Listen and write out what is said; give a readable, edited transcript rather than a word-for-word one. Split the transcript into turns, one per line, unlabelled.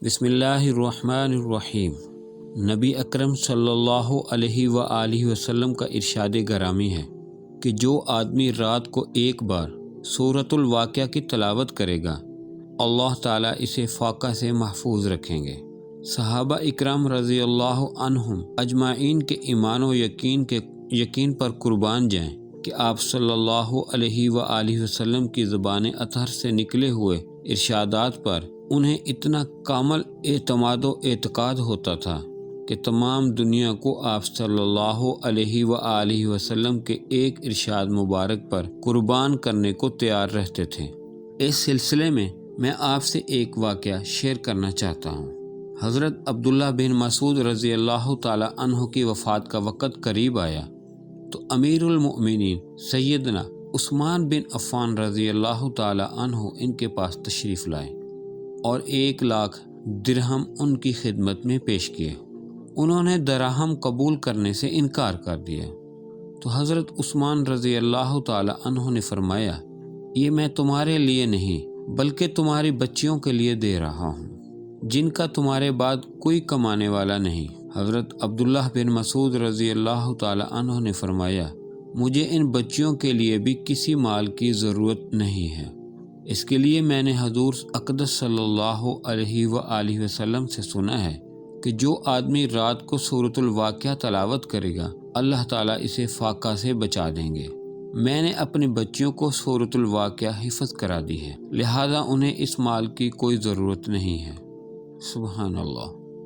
بسم اللہ الرحمن الرحیم۔ نبی اکرم صلی اللہ علیہ وآلہ وسلم کا ارشاد گرامی ہے کہ جو آدمی رات کو ایک بار سورۃ الواقعہ کی تلاوت کرے گا اللہ تعالیٰ اسے فاقہ سے محفوظ رکھیں گے۔ صحابہ اکرام رضی اللہ عنہم اجمعین کے ایمان و یقین پر قربان جائیں کہ آپ صلی اللہ علیہ وآلہ وسلم کی زبان اطہر سے نکلے ہوئے ارشادات پر انہیں اتنا کامل اعتماد و اعتقاد ہوتا تھا کہ تمام دنیا کو آپ صلی اللہ علیہ وآلہ وسلم کے ایک ارشاد مبارک پر قربان کرنے کو تیار رہتے تھے۔ اس سلسلے میں آپ سے ایک واقعہ شیئر کرنا چاہتا ہوں۔ حضرت عبداللہ بن مسعود رضی اللہ تعالی عنہ کی وفات کا وقت قریب آیا تو امیر المؤمنین سیدنا عثمان بن عفان رضی اللہ تعالی عنہ ان کے پاس تشریف لائے اور 1,00,000 درہم ان کی خدمت میں پیش کیے۔ انہوں نے دراہم قبول کرنے سے انکار کر دیا تو حضرت عثمان رضی اللہ تعالی عنہ نے فرمایا، یہ میں تمہارے لیے نہیں بلکہ تمہاری بچیوں کے لیے دے رہا ہوں جن کا تمہارے بعد کوئی کمانے والا نہیں۔ حضرت عبداللہ بن مسعود رضی اللہ تعالی عنہ نے فرمایا، مجھے ان بچیوں کے لیے بھی کسی مال کی ضرورت نہیں ہے، اس کے لیے میں نے حضور اقدس صلی اللہ علیہ وآلہ وسلم سے سنا ہے کہ جو آدمی رات کو سورۃ الواقعہ تلاوت کرے گا اللہ تعالیٰ اسے فاقہ سے بچا دیں گے۔ میں نے اپنی بچیوں کو سورۃ الواقعہ حفظ کرا دی ہے، لہذا انہیں اس مال کی کوئی ضرورت نہیں ہے۔ سبحان اللہ۔